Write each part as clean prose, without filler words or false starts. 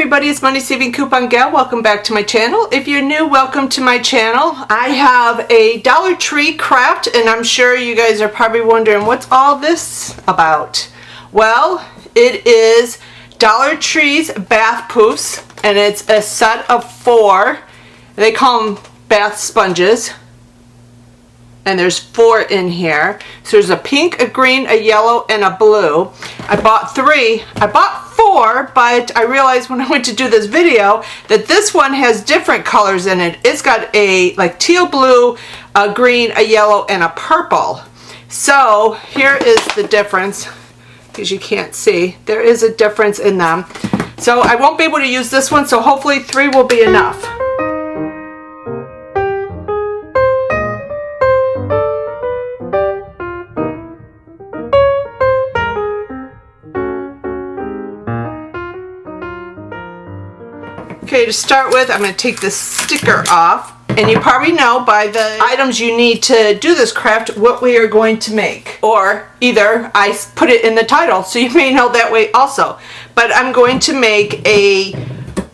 everybody, it's Money Saving Coupon Gal. Welcome back to my channel. If you're new, welcome to my channel. I have a Dollar Tree craft and I'm sure you guys are probably wondering what's all this about. Well, it is Dollar Tree's bath poofs and it's a set of 4. They call them bath sponges. And there's 4 in here. So there's a pink, a green, a yellow, and a blue. I bought 3. I bought 4, but I realized when I went to do this video that this one has different colors in it. It's got a like teal blue, a green, a yellow, and a purple. So here is the difference, because you can't see. There is a difference in them. So I won't be able to use this one, so hopefully 3 will be enough. Okay, to start with, I'm going to take this sticker off. And you probably know by the items you need to do this craft what we are going to make. Or either I put it in the title, so you may know that way also. But I'm going to make a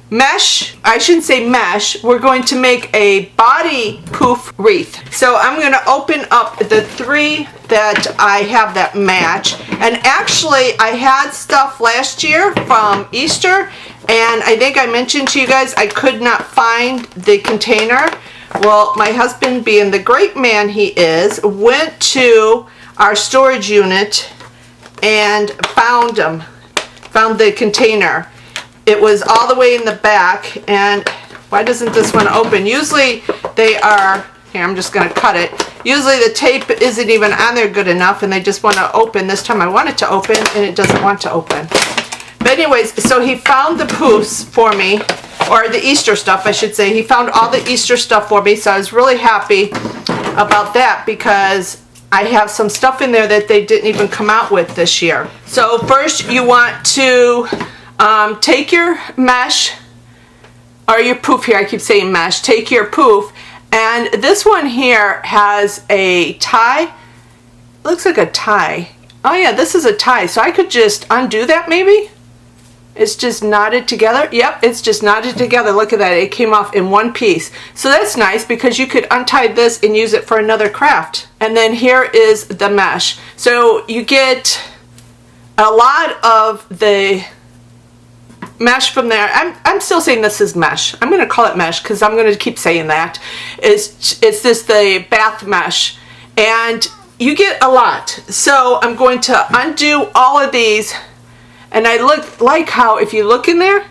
mesh, I shouldn't say mesh, we're going to make a body poof wreath. So I'm going to open up the 3 that I have that match. And actually I had stuff last year from Easter. And I think I mentioned to you guys I could not find the container. Well, my husband, being the great man he is, went to our storage unit and found the container. It was all the way in the back, and why doesn't this one open? Usually they are, here I'm just going to cut it. Usually the tape isn't even on there good enough and they just want to open. This time I want it to open and it doesn't want to open. But anyways, so he found the poofs for me, or the Easter stuff I should say. He found all the Easter stuff for me, so I was really happy about that because I have some stuff in there that they didn't even come out with this year. So first you want to take your mesh, or your poof here, I keep saying mesh, take your poof, and this one here has a tie. Looks like a tie. Oh yeah, this is a tie, so I could just undo that maybe? It's just knotted together. Yep, it's just knotted together. Look at that. It came off in one piece. So that's nice because you could untie this and use it for another craft. And then here is the mesh. So you get a lot of the mesh from there. I'm still saying this is mesh. I'm going to call it mesh because I'm going to keep saying that. It's the bath mesh. And you get a lot. So I'm going to undo all of these. And I like how if you look in there,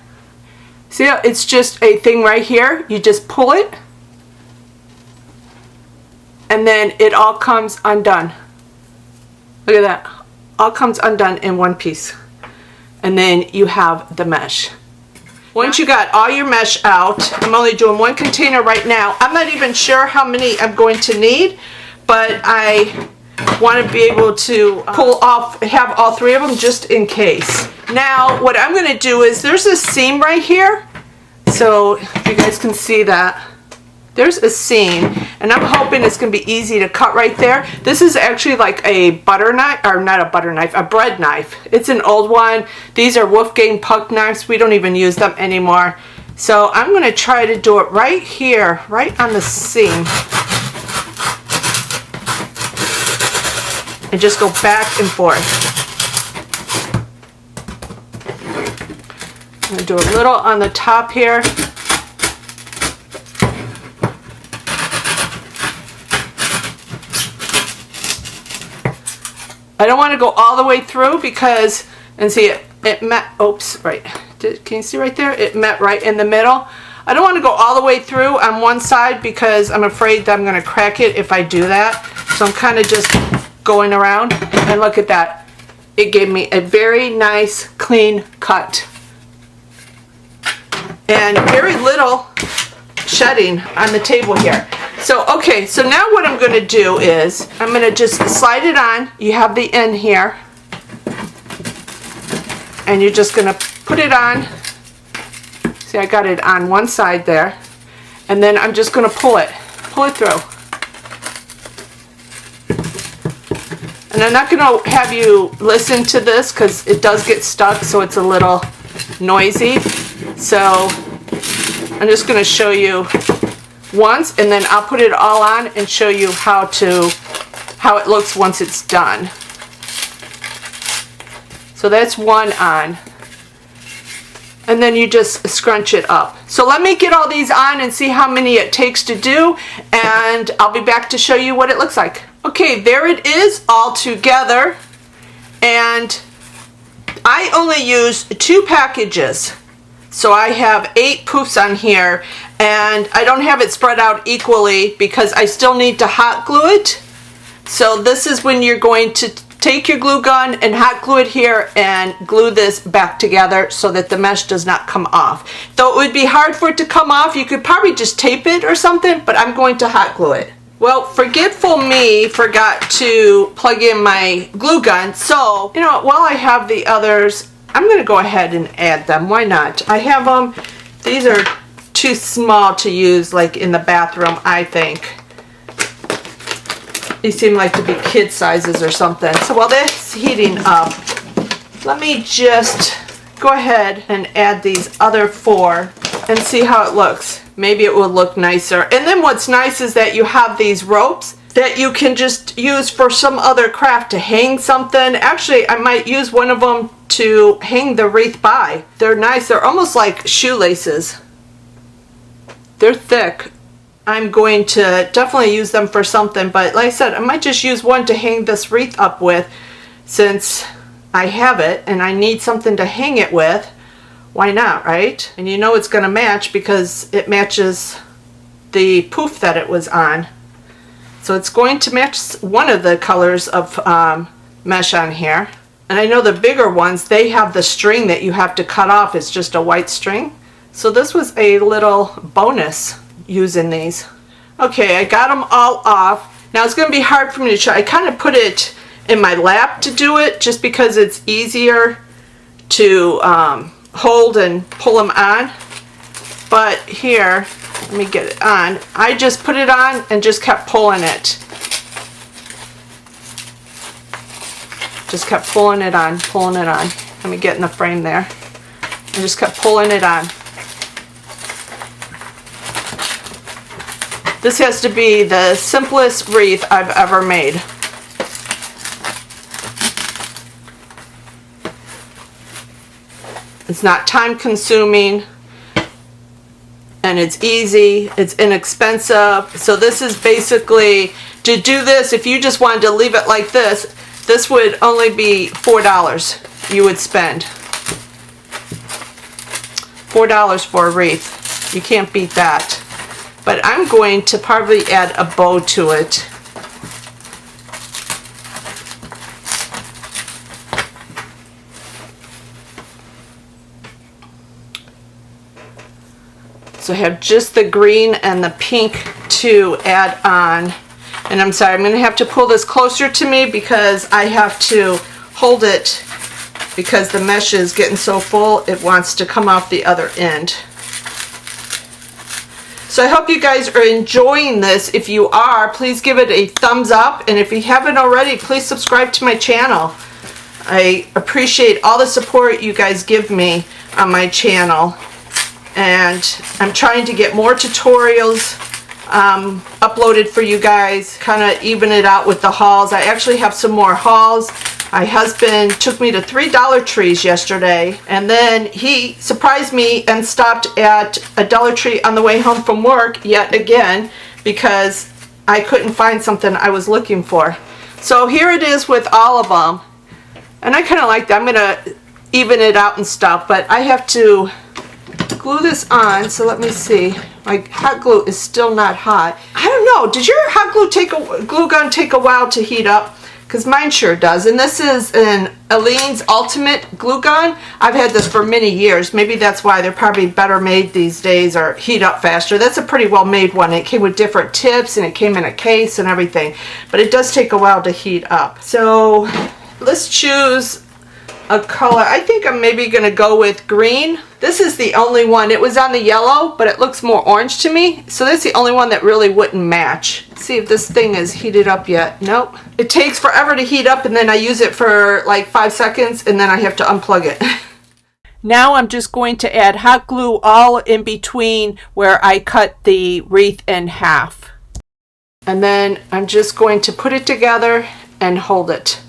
see how it's just a thing right here. You just pull it and then it all comes undone. Look at that. All comes undone in one piece. And then you have the mesh. Once you got all your mesh out, I'm only doing 1 container right now. I'm not even sure how many I'm going to need, but I want to be able to pull off, have all 3 of them just in case. Now what I'm going to do is there's a seam right here, so if you guys can see that there's a seam, and I'm hoping it's going to be easy to cut right there. This is actually like a butter knife, or not a butter knife, a bread knife. It's an old one. These are Wolfgang Puck knives. We don't even use them anymore. So I'm going to try to do it right here, right on the seam. And just go back and forth. I'm going to do a little on the top here. I don't want to go all the way through because, and see it met, oops, right. Can you see right there? It met right in the middle. I don't want to go all the way through on one side because I'm afraid that I'm going to crack it if I do that. So I'm kind of just going around, and look at that. It gave me a very nice clean cut and very little shedding on the table here. So okay, so now what I'm going to do is I'm going to just slide it on. You have the end here and you're just going to put it on. See, I got it on one side there, and then I'm just going to pull it through. And I'm not going to have you listen to this because it does get stuck, so it's a little noisy. So I'm just going to show you once, and then I'll put it all on and show you how it looks once it's done. So that's one on. And then you just scrunch it up. So let me get all these on and see how many it takes to do, and I'll be back to show you what it looks like. Okay, there it is all together, and I only used 2 packages. So I have 8 poofs on here, and I don't have it spread out equally because I still need to hot glue it. So this is when you're going to take your glue gun and hot glue it here and glue this back together so that the mesh does not come off. Though it would be hard for it to come off, you could probably just tape it or something, but I'm going to hot glue it. Well, forgetful me forgot to plug in my glue gun, so, you know, while I have the others, I'm going to go ahead and add them. Why not? I have them. These are too small to use, like, in the bathroom, I think. These seem like to be kid sizes or something. So while that's heating up, let me just go ahead and add these other 4 and see how it looks. Maybe it will look nicer. And then what's nice is that you have these ropes that you can just use for some other craft to hang something. Actually, I might use one of them to hang the wreath by. They're nice. They're almost like shoelaces. They're thick. I'm going to definitely use them for something, but like I said, I might just use one to hang this wreath up with since I have it and I need something to hang it with. Why not, right? And you know it's going to match because it matches the poof that it was on. So it's going to match one of the colors of mesh on here. And I know the bigger ones, they have the string that you have to cut off. It's just a white string. So this was a little bonus using these. Okay, I got them all off. Now it's going to be hard for me to show. I kind of put it in my lap to do it just because it's easier to hold and pull them on. But here, let me get it on. I just put it on and just kept pulling it. Just kept pulling it on, pulling it on. Let me get in the frame there. I just kept pulling it on. This has to be the simplest wreath I've ever made. It's not time consuming and it's easy, it's inexpensive. So this is basically, to do this, if you just wanted to leave it like this, this would only be $4 you would spend. $4 for a wreath. You can't beat that. But I'm going to probably add a bow to it. So I have just the green and the pink to add on. And I'm sorry, I'm going to have to pull this closer to me because I have to hold it because the mesh is getting so full it wants to come off the other end. So I hope you guys are enjoying this. If you are, please give it a thumbs up. And if you haven't already, please subscribe to my channel. I appreciate all the support you guys give me on my channel. And I'm trying to get more tutorials uploaded for you guys, kind of even it out with the hauls. I actually have some more hauls. My husband took me to 3 Dollar Trees yesterday, and then he surprised me and stopped at a Dollar Tree on the way home from work yet again because I couldn't find something I was looking for. So here it is with all of them, and I kind of like that. I'm going to even it out and stuff, but I have to glue this on. So let me see. My hot glue is still not hot. I don't know. Did your hot glue gun take a while to heat up? Because mine sure does. And this is an Aleene's Ultimate glue gun. I've had this for many years. Maybe that's why they're probably better made these days or heat up faster. That's a pretty well made one. It came with different tips and it came in a case and everything. But it does take a while to heat up. So let's choose a color. I think I'm maybe going to go with green. This is the only one. It was on the yellow, but it looks more orange to me. So that's the only one that really wouldn't match. Let's see if this thing is heated up yet. Nope. It takes forever to heat up, and then I use it for like 5 seconds, and then I have to unplug it. Now I'm just going to add hot glue all in between where I cut the wreath in half. And then I'm just going to put it together and hold it.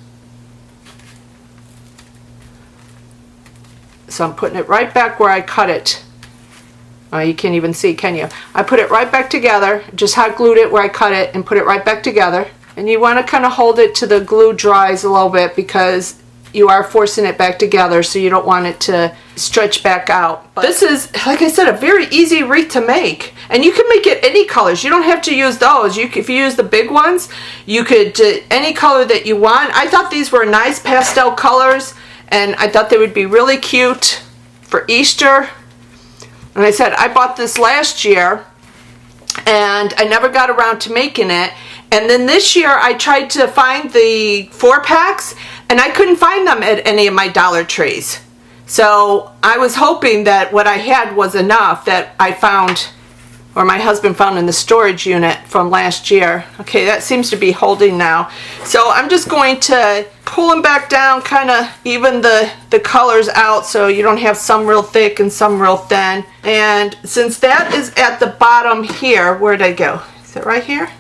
So I'm putting it right back where I cut it. Oh, you can't even see, can you? I put it right back together, just hot glued it where I cut it and put it right back together. And you want to kind of hold it till the glue dries a little bit because you are forcing it back together, so you don't want it to stretch back out. But this is, like I said, a very easy wreath to make. And you can make it any colors. You don't have to use those. If you use the big ones, you could do any color that you want. I thought these were nice pastel colors, and I thought they would be really cute for Easter. And I said, I bought this last year, and I never got around to making it. And then this year I tried to find the 4-packs, and I couldn't find them at any of my Dollar Trees. So I was hoping that what I had was enough that I found, or my husband found in the storage unit from last year. Okay, that seems to be holding now. So I'm just going to pull them back down, kind of even the colors out so you don't have some real thick and some real thin. And since that is at the bottom here, where'd I go? Is it right here?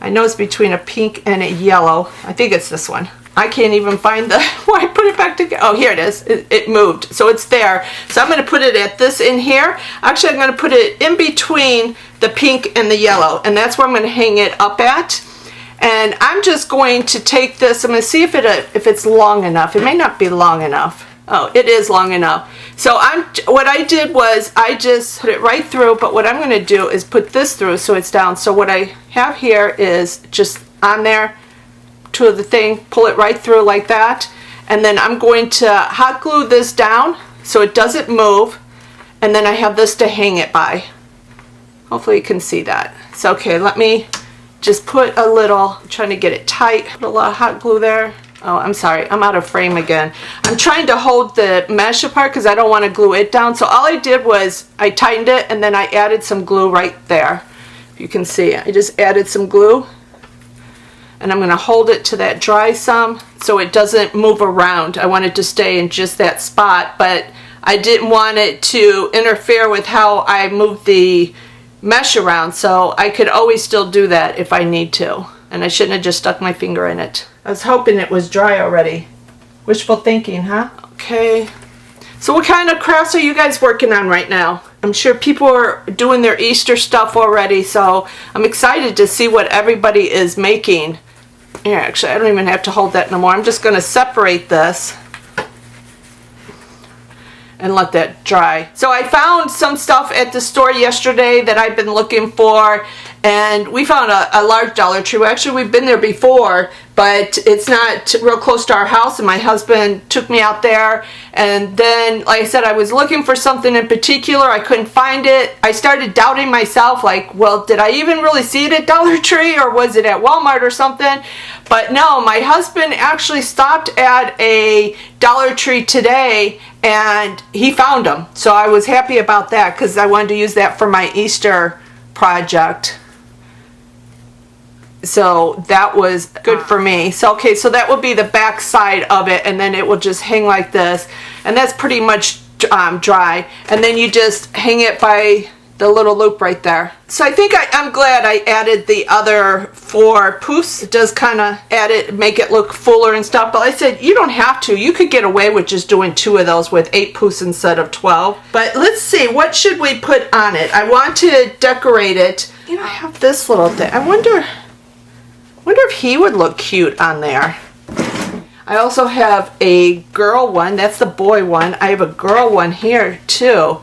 I know it's between a pink and a yellow. I think it's this one. I can't even find the where I put it back together. Oh, here it is. It moved. So it's there. So I'm going to put it at this in here. Actually, I'm going to put it in between the pink and the yellow. And that's where I'm going to hang it up at. And I'm just going to take this. I'm going to see if it's long enough. It may not be long enough. Oh, it is long enough. So what I did was I just put it right through, but what I'm going to do is put this through so it's down. So what I have here is just on there to the thing, pull it right through like that. And then I'm going to hot glue this down so it doesn't move. And then I have this to hang it by. Hopefully you can see that. So okay, let me just put a little, I'm trying to get it tight, put a lot of hot glue there. Oh, I'm sorry, I'm out of frame again. I'm trying to hold the mesh apart because I don't want to glue it down. So all I did was I tightened it and then I added some glue right there. You can see I just added some glue. And I'm going to hold it to that dry some so it doesn't move around. I want it to stay in just that spot, but I didn't want it to interfere with how I moved the mesh around, so I could always still do that if I need to. And I shouldn't have just stuck my finger in it. I was hoping it was dry already. Wishful thinking, huh? Okay. So what kind of crafts are you guys working on right now? I'm sure people are doing their Easter stuff already, so I'm excited to see what everybody is making. Here, actually, I don't even have to hold that no more. I'm just going to separate this and let that dry. So I found some stuff at the store yesterday that I've been looking for, and we found a large Dollar Tree. Actually, we've been there before, but it's not real close to our house, and my husband took me out there. And then, like I said, I was looking for something in particular. I couldn't find it. I started doubting myself, like, well, did I even really see it at Dollar Tree, or was it at Walmart or something? But no, my husband actually stopped at a Dollar Tree today, and he found them. So I was happy about that because I wanted to use that for my Easter project. So that was good for me. So okay, so that will be the back side of it, and then it will just hang like this, and that's pretty much dry. And then you just hang it by the little loop right there. So I think I'm glad I added the other 4 poofs. It does kind of add it, make it look fuller and stuff. But I said you don't have to. You could get away with just doing 2 of those with 8 poofs instead of 12. But let's see, what should we put on it? I want to decorate it. You know, I have this little thing. I wonder if he would look cute on there. I also have a girl one. That's the boy one. I have a girl one here too.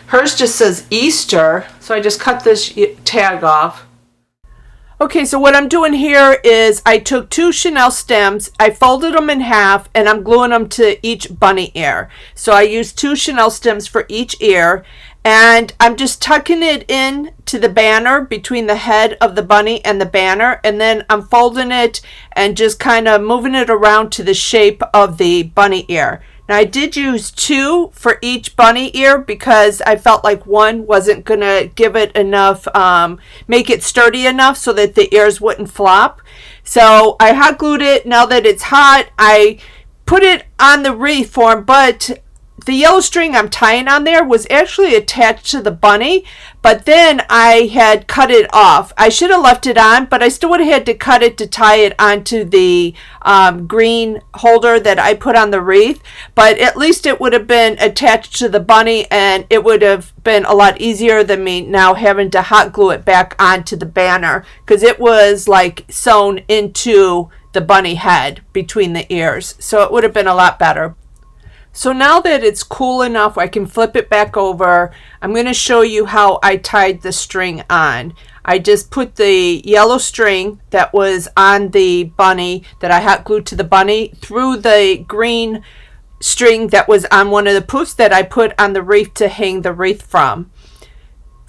Hers just says Easter, so I just cut this tag off. Okay, so what I'm doing here is I took 2 Chanel stems, I folded them in half, and I'm gluing them to each bunny ear. So I used 2 Chanel stems for each ear, and I'm just tucking it in to the banner between the head of the bunny and the banner, and then I'm folding it and just kind of moving it around to the shape of the bunny ear. Now I did use 2 for each bunny ear because I felt like one wasn't gonna give it enough, make it sturdy enough so that the ears wouldn't flop. So I hot glued it. Now that it's hot, I put it on the wreath form, but the yellow string I'm tying on there was actually attached to the bunny, but then I had cut it off. I should have left it on, but I still would have had to cut it to tie it onto the green holder that I put on the wreath, but at least it would have been attached to the bunny, and it would have been a lot easier than me now having to hot glue it back onto the banner, because it was like sewn into the bunny head between the ears, so it would have been a lot better. So now that it's cool enough, I can flip it back over. I'm going to show you how I tied the string on. I just put the yellow string that was on the bunny, that I hot glued to the bunny, through the green string that was on one of the poofs that I put on the wreath to hang the wreath from.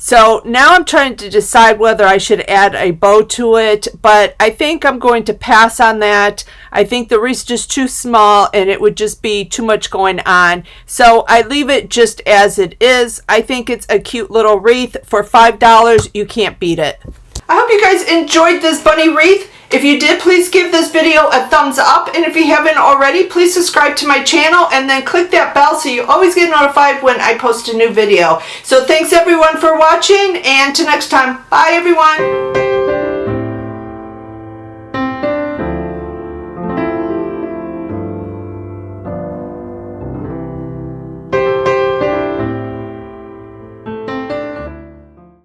So now I'm trying to decide whether I should add a bow to it, but I think I'm going to pass on that. I think the wreath's just too small and it would just be too much going on. So I leave it just as it is. I think it's a cute little wreath. For $5, you can't beat it. I hope you guys enjoyed this bunny wreath. If you did, please give this video a thumbs up, and if you haven't already, please subscribe to my channel and then click that bell so you always get notified when I post a new video. So thanks everyone for watching, and till next time, bye everyone.